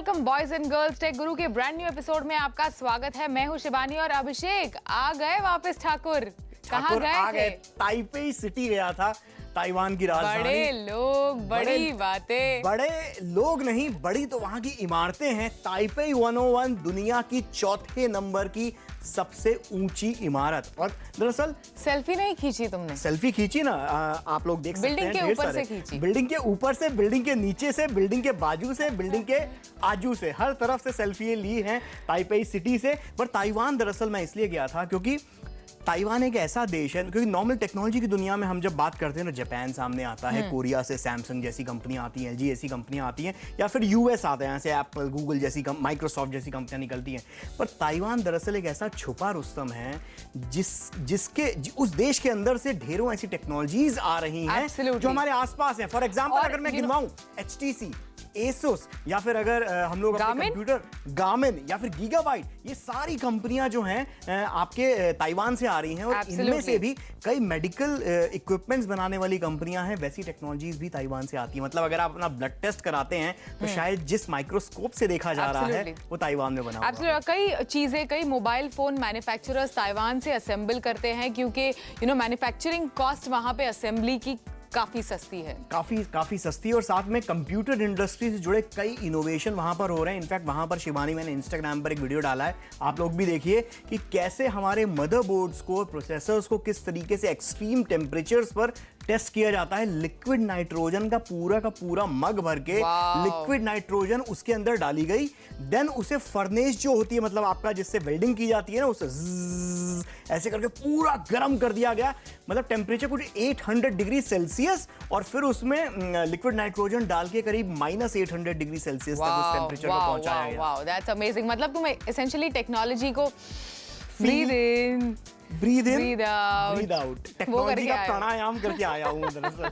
Welcome boys and girls, tech guru के brand new episode में आपका स्वागत है। मैं हूं शिवानी और अभिषेक आ गए वापस। ठाकुर कहाँ गए थे? ताइपे सिटी गया था, ताइवान की राजधानी। बड़े लोग, बड़ी बातें। बड़े लोग नहीं, बड़ी तो वहां की इमारतें हैं। ताइपे 101 दुनिया की चौथे नंबर की सबसे ऊंची इमारत। और दरअसल सेल्फी नहीं खींची तुमने? सेल्फी खींची ना, आप लोग देख सकते हैं। बिल्डिंग के ऊपर से खींची? बिल्डिंग के ऊपर से, बिल्डिंग के नीचे से, बिल्डिंग के बाजू से, बिल्डिंग के आजू से, हर तरफ से सेल्फी ली हैं ताइपे सिटी से। पर ताइवान दरअसल मैं इसलिए गया था क्योंकि ताइवान एक ऐसा देश है, क्योंकि नॉर्मल टेक्नोलॉजी की दुनिया में हम जब बात करते हैं ना, जापान सामने आता है, कोरिया से सैमसंग जैसी कंपनियां आती हैं, एलजी जैसी कंपनियां आती हैं, या फिर यूएस आते हैं, यहाँ से एप्पल, गूगल जैसी, माइक्रोसॉफ्ट जैसी कंपनियां निकलती हैं। पर ताइवान दरअसल एक ऐसा छुपा रुस्तम है उस देश के अंदर से ढेरों ऐसी टेक्नोलॉजीज आ रही हैं जो हमारे आसपास हैं। फॉर एग्जाम्पल अगर मैं गिनवाऊं, HTC, एसोस, या फिर अगर हम लोग अपने कंप्यूटर, गार्मिन या फिर गीगाबाइट, ये सारी कंपनियां जो हैं आपके ताइवान से आ रही हैं। और इनमें से भी कई मेडिकल इक्विपमेंट्स बनाने वाली कंपनियां हैं, वैसी टेक्नोलॉजीज भी ताइवान से आती हैं। मतलब अगर आप अपना ब्लड टेस्ट कराते हैं तो शायद जिस माइक्रोस्कोप से देखा जा रहा है वो ताइवान में बना हुआ है। कई चीजें, कई मोबाइल फोन मैन्युफैक्चरर्स ताइवान से असेंबल करते हैं क्योंकि मैन्युफैक्चरिंग कॉस्ट वहां पे असेंबली की काफी सस्ती है, काफी सस्ती। और साथ में कंप्यूटर इंडस्ट्री से जुड़े कई इनोवेशन वहां पर हो रहे हैं। इनफैक्ट वहां पर शिवानी, मैंने इंस्टाग्राम पर एक वीडियो डाला है, आप लोग भी देखिए कि कैसे हमारे मदरबोर्ड्स को, प्रोसेसर्स को किस तरीके से एक्सट्रीम टेम्परेचर्स पर टेस्ट किया जाता है। लिक्विड नाइट्रोजन का पूरा मग भर के लिक्विड नाइट्रोजन उसके अंदर डाली गई, देन उसे फर्नेस जो होती है, मतलब आपका जिससे वेल्डिंग की जाती है ना, उसे ऐसे करके पूरा गर्म कर दिया गया। मतलब टेम्परेचर कुछ 800 डिग्री सेल्सियस, और फिर उसमें लिक्विड नाइट्रोजन डाल के करीब -800 डिग्री सेल्सियस तक उस टेम्परेचर पर पहुंचाया गया। Wow, that's amazing. मतलब तुम एसेंशियली टेक्नोलॉजी को breathe in, breathe out, technology का प्राणायाम करके आया हूं दरअसल।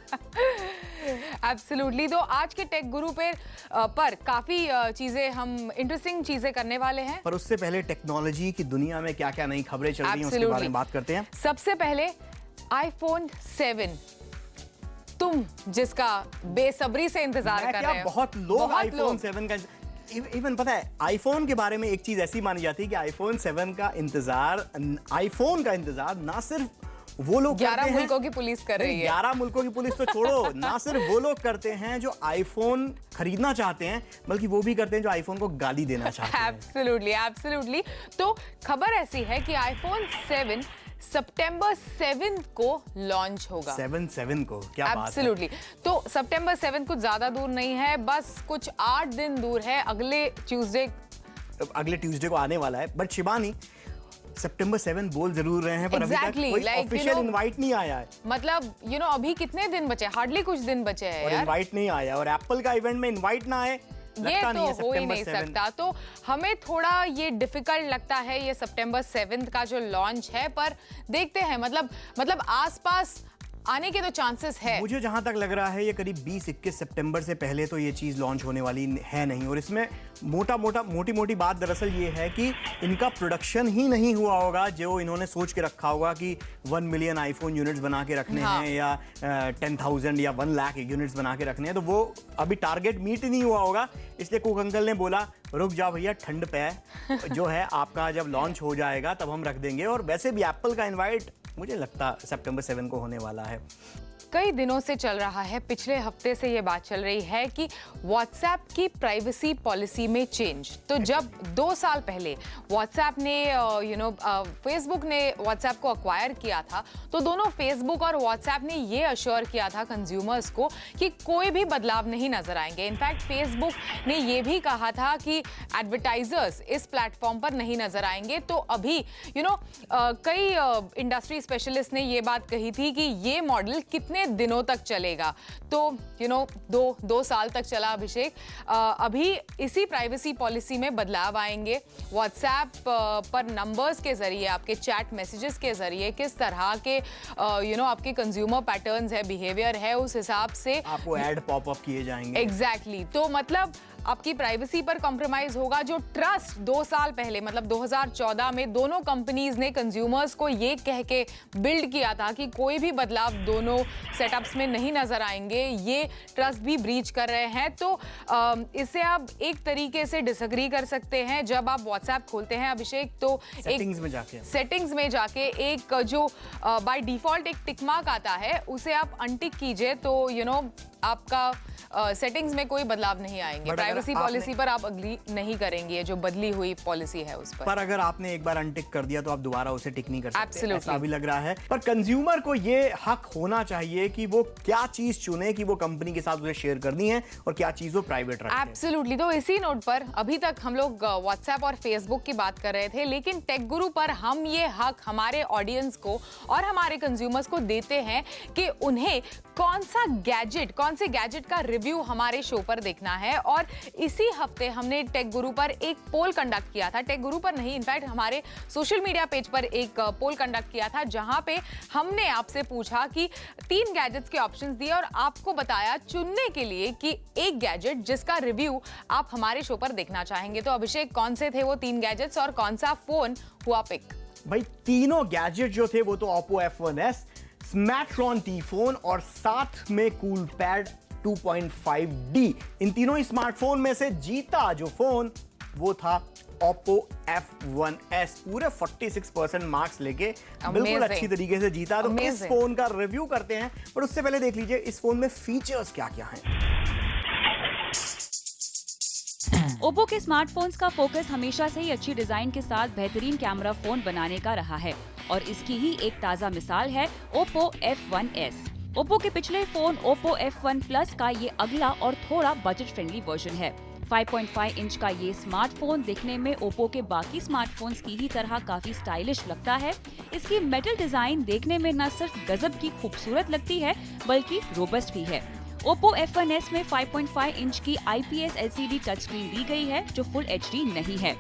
एब्सोल्युटली। तो आज के टेक गुरु पर काफी चीजें, हम इंटरेस्टिंग चीजें करने वाले हैं। पर उससे पहले टेक्नोलॉजी की दुनिया में क्या क्या नई खबरें चल रही हैं उसके बारे में बात करते हैं। सबसे पहले iPhone 7, तुम जिसका बेसब्री से इंतजार कर रहे हो। बहुत लोग iPhone 7 का इवन पता है, आईफोन के बारे में एक चीज ऐसी मानी जाती है कि iPhone 7 का इंतजार, आईफोन का इंतजार ना सिर्फ वो लोग 11 मुल्कों की पुलिस कर रही है। 11 मुल्कों की पुलिस तो छोड़ो, ना सिर्फ वो लोग करते हैं जो आईफोन खरीदना चाहते हैं, बल्कि वो भी करते हैं जो आईफोन को गाली देना चाहते हैं। एब्सोल्युटली। तो खबर ऐसी है कि iPhone 7 सितंबर 7 को लॉन्च होगा। 7 को, क्या बात है। एब्सोल्युटली। तो सितंबर 7 कुछ ज्यादा दूर नहीं है, बस कुछ 8 दिन दूर है। अगले ट्यूसडे को आने वाला है। बट शिवानी, सितंबर 7 बोल जरूर रहे हैं, पर अभी तक कोई ऑफिशियल इनवाइट नहीं आया है। मतलब अभी कितने दिन बचे? हार्डली कुछ दिन बचे हैं और इनवाइट नहीं आया, और एप्पल का इवेंट में इनवाइट ना आए, ये तो हो ही नहीं सकता। तो हमें थोड़ा ये डिफिकल्ट लगता है ये सितंबर 7 का जो लॉन्च है, पर देखते हैं। मतलब आसपास आने के तो चांसेस है। मुझे जहां तक लग रहा है ये करीब 20-21 सितंबर से पहले तो ये चीज लॉन्च होने वाली है नहीं। और इसमें मोटी बात दरअसल ये है कि इनका प्रोडक्शन ही नहीं हुआ होगा जो इन्होंने सोच के रखा होगा कि 1 मिलियन आईफोन यूनिट्स बना के रखने हैं, या 10,000 या 1 लाख यूनिट्स बना के रखने हैं। तो वो अभी टारगेट मीट ही नहीं हुआ होगा। इसलिए कुक अंकल ने बोला, रुक जाओ भैया, ठंड पे जो है आपका जब लॉन्च हो जाएगा तब हम रख देंगे। और वैसे भी एप्पल का इनवाइट मुझे लगता सितंबर 7 को होने वाला है। कई दिनों से चल रहा है, पिछले हफ्ते से ये बात चल रही है कि व्हाट्सएप की प्राइवेसी पॉलिसी में चेंज। तो जब 2 साल पहले व्हाट्सएप ने फेसबुक ने व्हाट्सएप को अक्वायर किया था, तो दोनों फेसबुक और व्हाट्सएप ने ये अश्योर किया था कंज्यूमर्स को कि कोई भी बदलाव नहीं नजर आएंगे। इनफैक्ट फेसबुक ने ये भी कहा था कि एडवर्टाइजर्स इस प्लेटफॉर्म पर नहीं नजर आएंगे। तो अभी कई इंडस्ट्री स्पेशलिस्ट ने ये बात कही थी कि ये मॉडल कितने दिनों तक चलेगा। तो 2 साल तक चला अभिषेक। अभी इसी प्राइवेसी पॉलिसी में बदलाव आएंगे। व्हाट्सएप पर नंबर्स के जरिए, आपके चैट मैसेजेस के जरिए किस तरह के आपके कंज्यूमर पैटर्न्स है, बिहेवियर है, उस हिसाब से आपको ऐड पॉपअप किए जाएंगे। एग्जैक्टली। तो मतलब आपकी प्राइवेसी पर कॉम्प्रोमाइज होगा। जो ट्रस्ट 2 साल पहले मतलब 2014 में दोनों कंपनीज ने कंज्यूमर्स को ये कह के बिल्ड किया था कि कोई भी बदलाव दोनों सेटअप्स में नहीं नजर आएंगे, ये ट्रस्ट भी ब्रीच कर रहे हैं। तो इससे आप एक तरीके से डिसएग्री कर सकते हैं। जब आप व्हाट्सएप खोलते हैं अभिषेक, तो सेटिंग्स में जाके एक जो बाय डिफॉल्ट एक टिक मार्क आता है, उसे आप अनटिक कीजिए तो आपका सेटिंग्स में कोई बदलाव नहीं आएंगे। प्राइवेसी पॉलिसी पर आप अग्री नहीं करेंगे, जो बदली हुई पॉलिसी है उस पर अगर आपने एक बार अनटिक कर दिया तो आप दोबारा उसे टिक नहीं कर सकते। Absolutely. ऐसा भी लग रहा है। पर कंज्यूमर को ये हक होना चाहिए कि वो क्या चीज चुने कि वो कंपनी के साथ उसे शेयर करनी है और क्या चीज वो प्राइवेट रखे। एब्सोल्युटली। तो इसी नोट पर अभी तक हम लोग व्हाट्सएप और फेसबुक की बात कर रहे थे, लेकिन टेक गुरु पर हम ये हक हमारे ऑडियंस को और हमारे कंज्यूमर्स को देते हैं कि उन्हें कौन से गैजेट का रिव्यू हमारे शो पर देखना है। और इसी हफ्ते हमने टेक गुरु पर एक पोल कंडक्ट किया था। टेक गुरु पर नहीं, इनफैक्ट हमारे सोशल मीडिया पेज पर एक पोल कंडक्ट किया था, जहां पे हमने आपसे पूछा कि 3 गैजेट्स के ऑप्शंस दिए और आपको बताया चुनने के लिए कि एक गैजेट जिसका रिव्यू आप हमारे शो पर देखना चाहेंगे। तो अभिषेक, कौन से थे वो 3 गैजेट्स और कौन सा फोन हुआ पिक? भाई तीनों गैजेट जो थे वो तो Oppo F1s, स्मैट्रॉन T फोन और साथ में कूल पैड 2.5D। इन तीनों ही स्मार्टफोन में से जीता जो फोन वो था Oppo F1s। पूरे 46% मार्क्स लेके बिल्कुल अच्छी तरीके से जीता। तो इस फोन का रिव्यू करते हैं, पर उससे पहले देख लीजिए इस फोन में फीचर्स क्या क्या हैं। ओप्पो के स्मार्टफोन्स का फोकस हमेशा से ही अच्छी डिजाइन के साथ बेहतरीन कैमरा फोन बनाने का रहा है और इसकी ही एक ताजा मिसाल है Oppo F1s। ओप्पो के पिछले फोन Oppo F1 Plus का ये अगला और थोड़ा बजट फ्रेंडली वर्जन है। 5.5 इंच का ये स्मार्टफोन दिखने में ओप्पो के बाकी स्मार्टफोन्स की ही तरह काफी स्टाइलिश लगता है। इसकी मेटल डिजाइन देखने में न सिर्फ गजब की खूबसूरत लगती है बल्कि रोबस्ट भी है। Oppo F1s में 5.5 इंच की IPS LCD टच स्क्रीन दी गई है जो फुल HD नहीं है।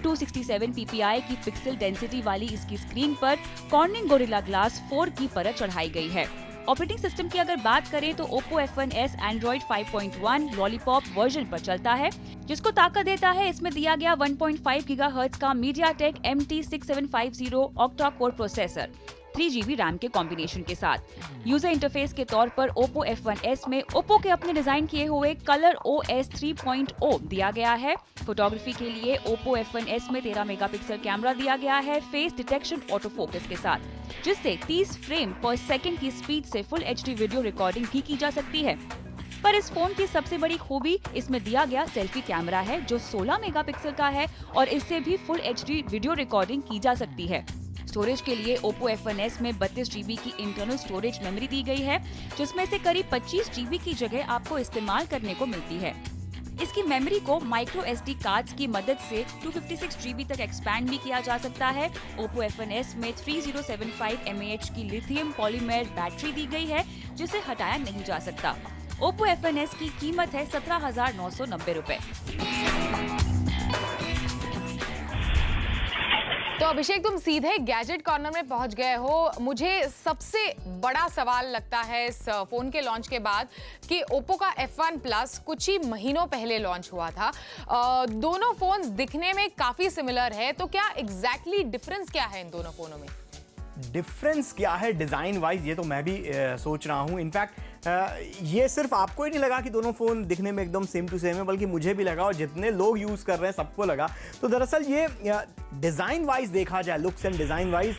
267 ppi की पिक्सल डेंसिटी वाली इसकी स्क्रीन पर कॉर्निंग गोरिल्ला ग्लास 4 की परत चढ़ाई गई है। ऑपरेटिंग सिस्टम की अगर बात करें तो Oppo F1s Android 5.1 lollipop version पर चलता है, जिसको ताकत देता है इसमें दिया गया 1.5 गीगाहर्ट्ज का MediaTek MT6750 octa core processor 3GB RAM के कॉम्बिनेशन के साथ। यूजर इंटरफेस के तौर पर Oppo F1s में Oppo के अपने डिजाइन किए हुए कलर OS 3.0 दिया गया है। फोटोग्राफी के लिए Oppo F1s में 13 मेगापिक्सल कैमरा दिया गया है फेस डिटेक्शन ऑटो फोकस के साथ, जिससे 30 फ्रेम पर सेकंड की स्पीड से फुल HD वीडियो रिकॉर्डिंग भी की जा सकती है। पर इस फोन की सबसे बड़ी खूबी इसमें दिया गया सेल्फी कैमरा है जो 16 मेगापिक्सल का है और इससे भी फुल HD वीडियो रिकॉर्डिंग की जा सकती है। स्टोरेज के लिए Oppo F1s में 32 GB की इंटरनल स्टोरेज मेमोरी दी गई है, जिसमें से करीब 25 GB की जगह आपको इस्तेमाल करने को मिलती है। इसकी मेमोरी को माइक्रो SD कार्ड्स की मदद से 256 GB तक एक्सपैंड भी किया जा सकता है। Oppo F1s में 3075 mAh की लिथियम पॉलीमर बैटरी दी गई है, जिसे हटाया नहीं जा सकता। Oppo F1s की कीमत है 17,990 रुपए। तो अभिषेक, तुम सीधे गैजेट कॉर्नर में पहुंच गए हो। मुझे सबसे बड़ा सवाल लगता है इस फोन के लॉन्च के बाद कि Oppo का F1 Plus कुछ ही महीनों पहले लॉन्च हुआ था। दोनों फोन्स दिखने में काफी सिमिलर है, तो क्या एग्जैक्टली डिफरेंस क्या है इन दोनों फोनों में? डिफरेंस क्या है डिजाइन वाइज, ये तो मैं भी सोच रहा हूँ। इनफैक्ट ये सिर्फ आपको ही नहीं लगा कि दोनों फोन दिखने में एकदम सेम टू सेम है, बल्कि मुझे भी लगा और जितने लोग यूज कर रहे हैं सबको लगा। तो दरअसल ये डिजाइन वाइज देखा जाए, लुक्स एंड डिजाइन वाइज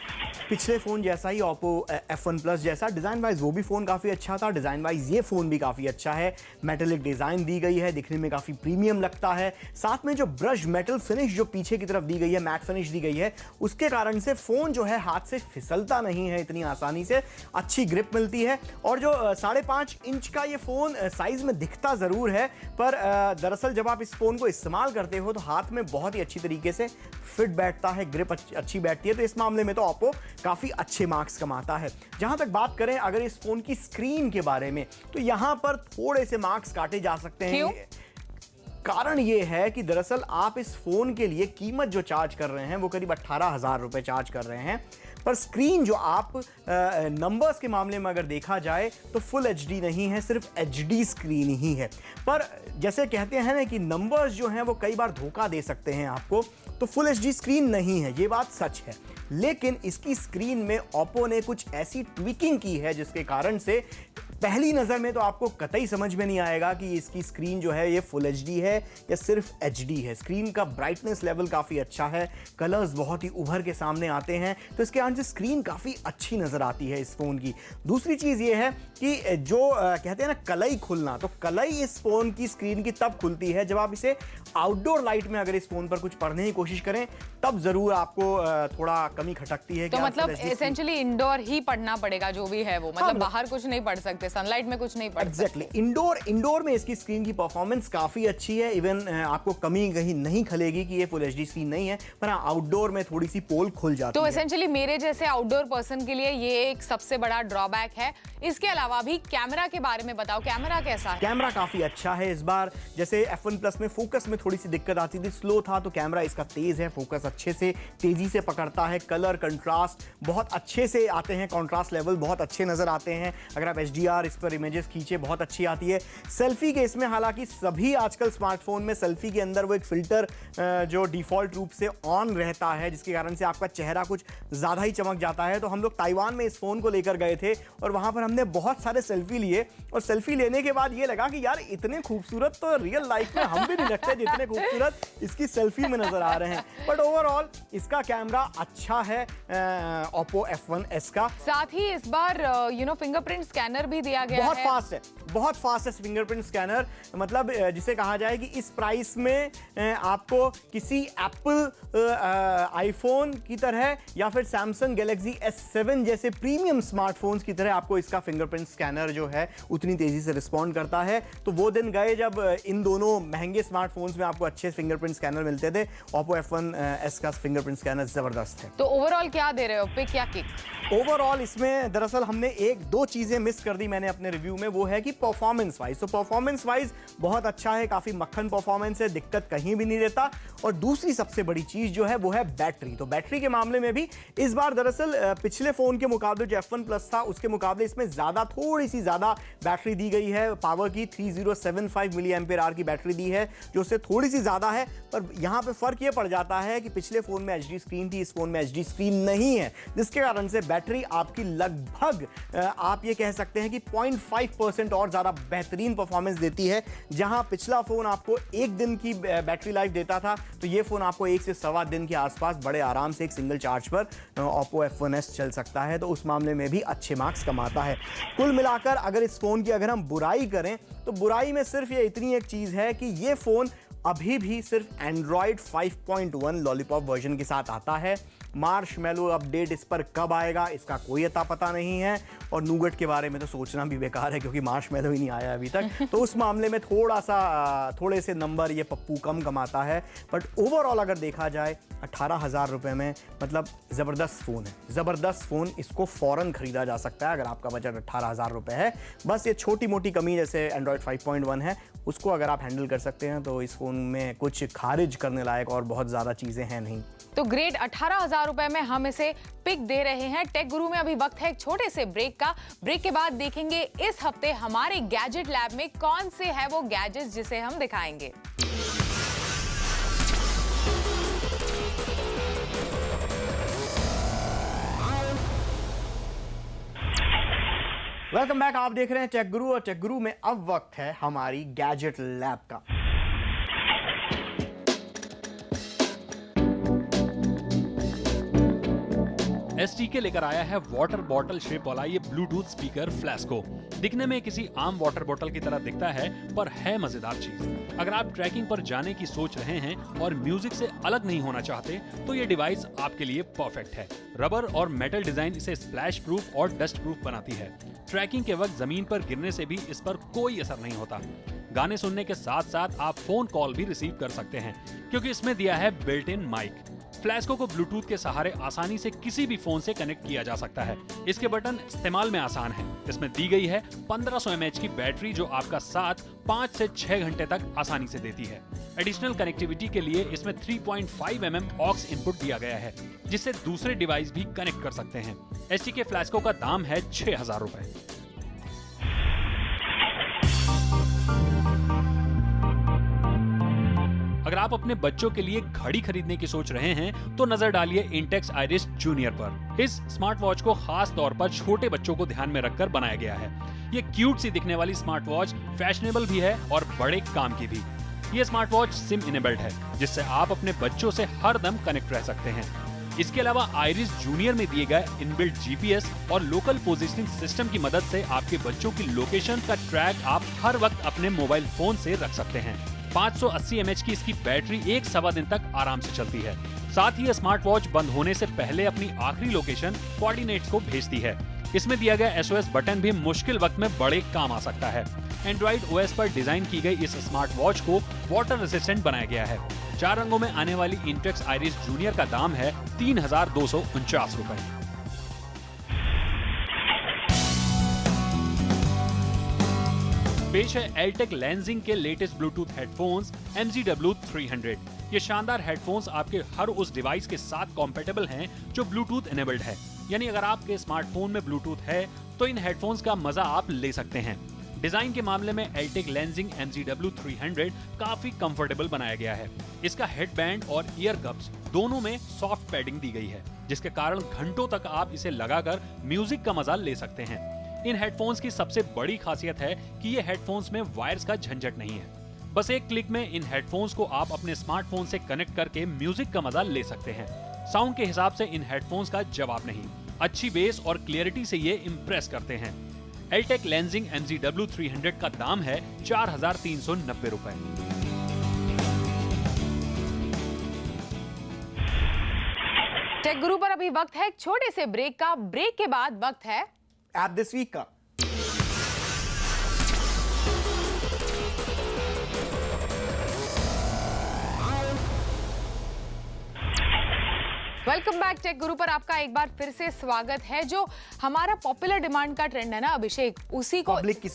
पिछले फोन जैसा ही Oppo F1 Plus जैसा डिजाइन वाइज वो भी फोन काफी अच्छा था। डिजाइन वाइज ये फोन भी काफी अच्छा है। मेटेलिक डिजाइन दी गई है, दिखने में काफी प्रीमियम लगता है। साथ में जो ब्रश मेटल फिनिश जो पीछे की तरफ दी गई है, मैट फिनिश दी गई है, उसके कारण से फोन जो है हाथ से फिसलता नहीं है इतनी आसानी से, अच्छी ग्रिप मिलती है। और जो 5.5 इंच का ये फोन साइज में दिखता जरूर है, पर दरअसल जब आप इस फोन को इस्तेमाल करते हो तो हाथ में बहुत ही अच्छी तरीके से फिट बैठता है, ग्रिप अच्छी बैठती है। तो इस मामले में तो Oppo काफी अच्छे मार्क्स कमाता है। जहां तक बात करें अगर इस फोन की स्क्रीन के बारे में, तो यहां पर थोड़े से मार्क्स काटे जा सकते हैं। क्यों? कारण ये है कि दरअसल आप इस फोन के लिए कीमत जो चार्ज कर रहे हैं वो करीब 18,000 रुपए चार्ज कर रहे हैं, पर स्क्रीन जो आप नंबर्स के मामले में अगर देखा जाए तो फुल एचडी नहीं है, सिर्फ एचडी स्क्रीन ही है। पर जैसे कहते हैं ना कि नंबर्स जो हैं वो कई बार धोखा दे सकते हैं आपको, तो फुल एचडी स्क्रीन नहीं है, ये बात सच है। लेकिन इसकी स्क्रीन में ओप्पो ने कुछ ऐसी ट्विकिंग की है जिसके कारण से पहली नज़र में तो आपको कतई समझ में नहीं आएगा कि इसकी स्क्रीन जो है ये फुल एचडी है या सिर्फ एचडी है। स्क्रीन का ब्राइटनेस लेवल काफ़ी अच्छा है, कलर्स बहुत ही उभर के सामने आते हैं, तो इसके कारण से स्क्रीन काफ़ी अच्छी नज़र आती है इस फ़ोन की। दूसरी चीज़ ये है कि जो कहते हैं ना कलई खुलना, तो कलई इस फ़ोन की स्क्रीन की तब खुलती है जब आप इसे आउटडोर लाइट में अगर इस फ़ोन पर कुछ पढ़ने की कोशिश करें, तब ज़रूर आपको थोड़ा कमी खटकती है। तो मतलब एसेंशियली इंडोर ही पढ़ना पड़ेगा जो भी है वो, मतलब बाहर कुछ नहीं पढ़ सकते, सनलाइट में कुछ नहीं पढ़ सकते। इंडोर में इसकी स्क्रीन की परफॉर्मेंस काफी अच्छी है, इवन आपको कमी कहीं नहीं खलेगी कि ये फुल एचडी स्क्रीन नहीं है, पर आउटडोर में थोड़ी सी पोल खुल जाती है। तो एसेंशियली मेरे जैसे आउटडोर पर्सन के लिए ये एक सबसे बड़ा ड्रॉबैक है। इसके अलावा भी कैमरा के बारे में बताओ, कैमरा कैसा है? कैमरा काफी अच्छा है इस बार। जैसे F1 Plus में फोकस में थोड़ी सी दिक्कत आती थी, स्लो था, तो कैमरा इसका तेज है, फोकस अच्छे से तेजी से पकड़ता है, कलर कंट्रास्ट बहुत अच्छे से आते हैं, कंट्रास्ट लेवल बहुत अच्छे नजर आते हैं। अगर आप HDR इस पर इमेजेस खींचे बहुत अच्छी आती है। सेल्फी के इसमें हालांकि सभी आजकल स्मार्टफोन में सेल्फी के अंदर वो एक फिल्टर जो डिफॉल्ट रूप से ऑन रहता है, जिसके कारण से आपका चेहरा कुछ ज़्यादा ही चमक जाता है। तो हम लोग ताइवान में इस फ़ोन को लेकर गए थे और वहाँ पर हमने बहुत सारे सेल्फी लिए, और सेल्फी लेने के बाद ये लगा कि यार इतने खूबसूरत तो रियल लाइफ में हम भी नहीं लगते जितने खूबसूरत इसकी सेल्फी में नज़र आ रहे हैं। बट ओवरऑल इसका कैमरा अच्छा है Oppo F1s का। साथ ही इस बार फिंगरप्रिंट स्कैनर भी दिया गया बहुत है। फास्ट है, बहुत फास्ट है फिंगरप्रिंट स्कैनर। मतलब जिसे कहा जाए कि इस प्राइस में आपको किसी एप्पल आईफोन की तरह या फिर सैमसंग गैलेक्सी S7 जैसे प्रीमियम स्मार्टफोन्स की तरह आपको इसका फिंगरप्रिंट स्कैनर जो है उतनी तेजी से रिस्पॉन्ड करता है। तो वो दिन गए जब इन दोनों महंगे स्मार्टफोन्स में आपको अच्छे फिंगरप्रिंट स्कैनर मिलते थे। Oppo F1s का फिंगरप्रिंट स्कैनर जबरदस्त है। तो ओवरऑल क्या दे रहे हो, पिक या किक? ओवरऑल इसमें दरअसल हमने एक दो चीजें मिस कर दी मैंने अपने रिव्यू में, वो है कि परफॉर्मेंस वाइज। तो परफॉर्मेंस वाइज बहुत अच्छा है, काफी मक्खन परफॉर्मेंस है, दिक्कत कहीं भी नहीं देता। और दूसरी सबसे बड़ी चीज जो है वो है बैटरी। तो बैटरी के मामले में भी इस बार दरअसल पिछले फोन के मुकाबले जो F1 Plus था उसके मुकाबले इसमें थोड़ी सी ज्यादा बैटरी दी गई है। पावर की 3075 मिली एम्पियर आवर की बैटरी दी है, जो उससे थोड़ी सी ज्यादा है। पर यहाँ पे फर्क ये पड़ जाता है कि पिछले फोन में HD स्क्रीन थी, इस फोन में HD स्क्रीन नहीं है, जिसके कारण से बैटरी आपकी लगभग आप ये कह सकते हैं कि 0.5% और ज्यादा बेहतरीन परफॉर्मेंस देती है। जहां पिछला फोन आपको एक दिन की बैटरी लाइफ देता था, तो ये फोन आपको 1 से सवा दिन के आसपास बड़े आराम से एक सिंगल चार्ज पर Oppo F1s चल सकता है। तो उस मामले में भी अच्छे मार्क्स कमाता है। कुल मिलाकर अगर इस फोन की अगर हम बुराई करें तो बुराई में सिर्फ ये इतनी एक चीज है कि ये फोन अभी भी सिर्फ Android 5.1 लॉलीपॉप वर्जन के साथ आता है। मार्शमैलो अपडेट इस पर कब आएगा इसका कोई अता पता नहीं है, और नूगट के बारे में तो सोचना भी बेकार है क्योंकि मार्शमैलो ही नहीं आया अभी तक। तो उस मामले में थोड़े से नंबर ये पप्पू कम कमाता है। बट ओवरऑल अगर देखा जाए 18,000 रुपये में मतलब ज़बरदस्त फ़ोन है, ज़बरदस्त फ़ोन। इसको फ़ौरन ख़रीदा जा सकता है अगर आपका बजट 18,000 रुपये है। बस ये छोटी मोटी कमी जैसे Android 5.1 है, उसको अगर आप हैंडल कर सकते हैं तो इस फ़ोन में कुछ खारिज करने लायक और बहुत ज़्यादा चीज़ें हैं नहीं। तो ग्रेट 18,000 रुपए में हम इसे पिक दे रहे हैं। टेक गुरु में अभी वक्त है एक छोटे से ब्रेक का। ब्रेक के बाद देखेंगे इस हफ्ते हमारे गैजेट लैब में कौन से है वो गैजेट्स जिसे हम दिखाएंगे। वेलकम बैक, आप देख रहे हैं टेक गुरु, और टेक गुरु में अब वक्त है हमारी गैजेट लैब का। STK लेकर आया है वाटर बॉटल शेप वाला ये ब्लूटूथ स्पीकर फ्लैस्को। दिखने में किसी आम वाटर बॉटल की तरह दिखता है, पर है मजेदार चीज। अगर आप ट्रैकिंग पर जाने की सोच रहे हैं और म्यूजिक से अलग नहीं होना चाहते, तो ये डिवाइस आपके लिए परफेक्ट है। रबर और मेटल डिजाइन इसे स्प्लैश प्रूफ और डस्ट प्रूफ बनाती है। ट्रैकिंग के वक्त जमीन पर गिरने से भी इस पर कोई असर नहीं होता। गाने सुनने के साथ साथ आप फोन कॉल भी रिसीव कर सकते हैं, क्योंकि इसमें दिया है बिल्ट इन माइक। फ्लैस्को को ब्लूटूथ के सहारे आसानी से किसी भी फोन से कनेक्ट किया जा सकता है। इसके बटन इस्तेमाल में आसान है। इसमें दी गई है 1500 mAh की बैटरी जो आपका साथ 5 से 6 घंटे तक आसानी से देती है। एडिशनल कनेक्टिविटी के लिए इसमें 3.5 mm ऑक्स इनपुट दिया गया है, जिससे दूसरे डिवाइस भी कनेक्ट कर सकते हैं। STK फ्लैस्को का दाम है 6000 रुपए। अगर आप अपने बच्चों के लिए घड़ी खरीदने की सोच रहे हैं तो नजर डालिए इंटेक्स आइरिस जूनियर पर। इस स्मार्ट वॉच को खास तौर पर छोटे बच्चों को ध्यान में रखकर बनाया गया है। ये क्यूट सी दिखने वाली स्मार्ट वॉच फैशनेबल भी है और बड़े काम की भी। ये स्मार्ट वॉच सिम इनेबल्ड है, जिससे आप अपने बच्चों से हर दम कनेक्ट रह सकते हैं। इसके अलावा आइरिस जूनियर में दिए गए इनबिल्ट GPS और लोकल पोजिशनिंग सिस्टम की मदद से आपके बच्चों की लोकेशन का ट्रैक आप हर वक्त अपने मोबाइल फोन से रख सकते हैं। 580 mAh की इसकी बैटरी 1-1.25 दिन तक आराम से चलती है। साथ ही ये स्मार्ट वॉच बंद होने से पहले अपनी आखिरी लोकेशन कोऑर्डिनेट्स को भेजती है। इसमें दिया गया SOS बटन भी मुश्किल वक्त में बड़े काम आ सकता है। एंड्रॉइड OS पर डिजाइन की गई इस स्मार्ट वॉच को वाटर रेसिस्टेंट बनाया गया है। 4 रंगों में आने वाली इंटेक्स आइरिस जूनियर का दाम है 3249 रुपए। पेश है एल्टेक लेंजिंग के लेटेस्ट ब्लूटूथ हेडफोन्स MZW300। ये शानदार हेडफोन्स आपके हर उस डिवाइस के साथ कॉम्पेटेबल हैं जो ब्लूटूथ इनेबल्ड है। यानी अगर आपके स्मार्टफोन में ब्लूटूथ है तो इन हेडफोन्स का मजा आप ले सकते हैं। डिजाइन के मामले में एल्टेक लेंजिंग MZW300 काफी कंफर्टेबल बनाया गया है। इसका हेडबैंड और ईयर कप्स दोनों में सॉफ्ट पैडिंग दी गई है, जिसके कारण घंटों तक आप इसे लगाकर म्यूजिक का मजा ले सकते हैं। इन हेडफोन्स की सबसे बड़ी खासियत है कि ये हेडफोन्स में वायर्स का झंझट नहीं है। बस एक क्लिक में इन हेडफोन्स को आप अपने स्मार्टफोन से कनेक्ट करके म्यूजिक का मजा ले सकते हैं। साउंड के हिसाब से इन हेडफोन्स का जवाब नहीं। अच्छी बेस और क्लियरिटी से ये इम्प्रेस करते हैं। एल्टेक लेंजिंग MZW300 का दाम है 4390 रुपए। टेक गुरु पर अभी वक्त है एक छोटे से ब्रेक का। ब्रेक के बाद वक्त है ऐप दिस वीक का। Welcome back. टेक गुरु पर आपका एक बार फिर से स्वागत है। जो हमारा पॉपुलर डिमांड का ट्रेंड है ना अभिषेक, उसी को पब्लिक की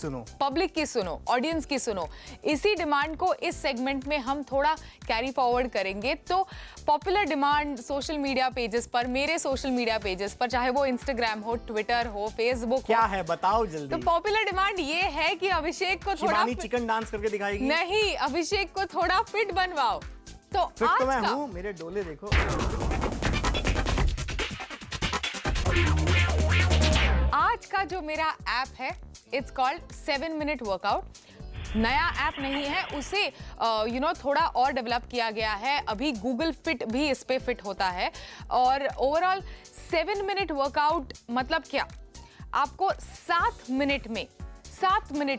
सुनो, ऑडियंस की सुनो, इसी डिमांड को इस सेगमेंट में हम थोड़ा कैरी फॉरवर्ड करेंगे। तो popular demand social media pages पर, मेरे सोशल मीडिया पेजेस पर, चाहे वो इंस्टाग्राम हो, ट्विटर हो, फेसबुक क्या हो, है बताओ जल्दी। तो पॉपुलर डिमांड ये है कि अभिषेक को थोड़ा चिकन डांस करके दिखाएगी। नहीं, अभिषेक को थोड़ा फिट बनवाओ। तो फिट आज तो मैं का हूं, मेरे डोले देखो। आज का जो मेरा ऐप है, इट्स कॉल्ड 7 मिनट वर्कआउट। नया ऐप नहीं है, उसे थोड़ा और डेवलप किया गया है। अभी गूगल फिट भी इस पे फिट होता है। और ओवरऑल 7 मिनट वर्कआउट मतलब क्या? आपको 7 मिनट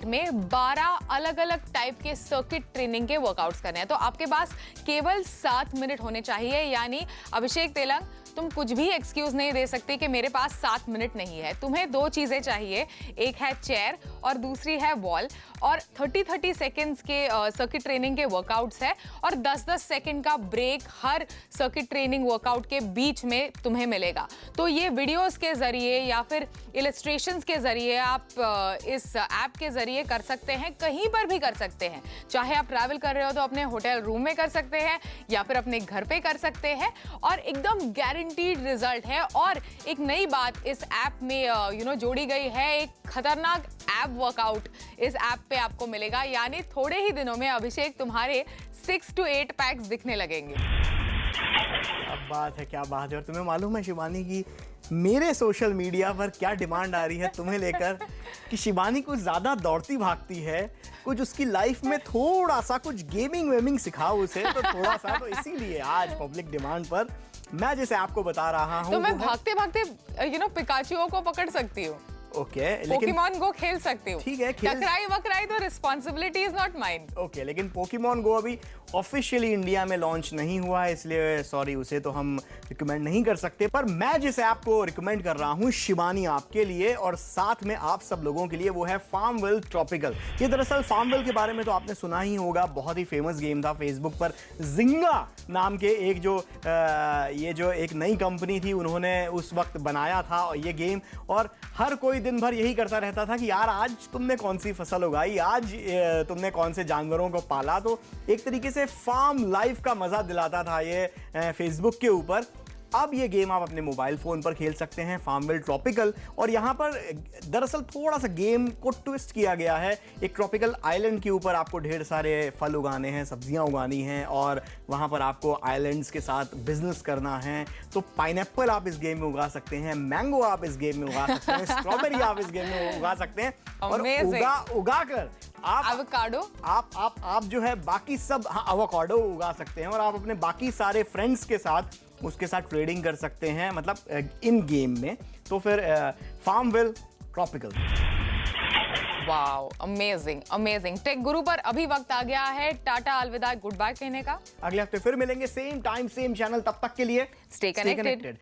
में 12 अलग अलग टाइप के सर्किट ट्रेनिंग के वर्कआउट्स करने हैं। तो आपके पास केवल 7 मिनट होने चाहिए। यानी अभिषेक तेलंग, तुम कुछ भी एक्सक्यूज नहीं दे सकते कि मेरे पास 7 मिनट नहीं है। तुम्हें 2 चीजें चाहिए, एक है चेयर और दूसरी है वॉल। और 30-30 सेकेंड्स के सर्किट ट्रेनिंग के वर्कआउट्स है और 10-10 सेकेंड का ब्रेक हर सर्किट ट्रेनिंग वर्कआउट के बीच में तुम्हें मिलेगा। तो ये वीडियोस के जरिए या फिर इलस्ट्रेशंस के जरिए आप इस ऐप के जरिए कर सकते हैं, कहीं पर भी कर सकते हैं। चाहे आप ट्रैवल कर रहे हो तो अपने होटल रूम में कर सकते हैं या फिर अपने घर पे कर सकते हैं। और एकदम गारंटीड रिजल्ट है। और एक नई बात इस ऐप में जोड़ी गई है, एक खतरनाक ऐप वर्कआउट इस ऐप पे आपको मिलेगा। यानी थोड़े ही दिनों में अभिषेक तुम्हारे 6 to 8 पैक्स दिखने लगेंगे। अब बात है, क्या बात है। और तुम्हें मालूम है शिवानी की मेरे सोशल मीडिया पर क्या डिमांड आ रही है तुम्हें लेकर कि शिवानी कुछ ज्यादा दौड़ती भागती है, कुछ उसकी लाइफ में थोड़ा सा कुछ गेमिंग वेमिंग सिखाओ उसे, तो थोड़ा सा। तो इसीलिए आज पब्लिक डिमांड पर मैं जैसे आपको बता रहा हूँ, तो मैं भागते भागते पिकाचुओं को पकड़ सकती हूँ। ओके, लेकिन पोकेमॉन गो खेल सकते हो, ठीक है, टकराई वकराई तो responsibility is not mine. Okay, लेकिन पोकेमॉन गो अभी ऑफिशियली इंडिया में लॉन्च नहीं हुआ है, इसलिए सॉरी, उसे तो हम रिकमेंड नहीं कर सकते। पर मैं जिस ऐप को रिकमेंड कर रहा हूं शिवानी आपके लिए और साथ में आप सब लोगों के लिए, वो है फार्मविल ट्रॉपिकल। ये दरअसल फार्मविल के बारे में तो आपने सुना ही होगा, बहुत ही फेमस गेम था। फेसबुक पर जिंगा नाम के एक ये जो एक नई कंपनी थी, उन्होंने उस वक्त बनाया था ये गेम, और हर कोई दिन भर यही करता रहता था कि यार आज तुमने कौन सी फसल उगाई, आज तुमने कौन से जानवरों को पाला। तो एक तरीके से फार्म लाइफ का मजा दिलाता था ये फेसबुक के ऊपर। अब ये गेम आप अपने मोबाइल फोन पर खेल सकते हैं, फार्मविल ट्रॉपिकल। और यहाँ पर दरअसल थोड़ा सा गेम को ट्विस्ट किया गया है। एक ट्रॉपिकल आइलैंड के ऊपर आपको ढेर सारे फल उगाने हैं, सब्जियां उगानी हैं, और वहाँ पर आपको आइलैंड्स के साथ बिजनेस करना है। तो पाइनएप्पल आप इस गेम में उगा सकते हैं, मैंगो आप इस गेम में उगा सकते हैं, स्ट्रॉबेरी आप इस गेम में उगा सकते हैं, और उगा कर आप एवोकाडो आप जो है बाकी सब, हाँ, एवोकाडो उगा सकते हैं, और आप अपने बाकी सारे फ्रेंड्स के साथ उसके साथ ट्रेडिंग कर सकते हैं, मतलब इन गेम में। तो फिर FarmVille tropical. Wow, amazing amazing. Tech guru पर अभी वक्त आ गया है टाटा अलविदा गुड बाय कहने का। अगले हफ्ते फिर मिलेंगे, सेम टाइम सेम चैनल। तब तक के लिए स्टे कनेक्टेड।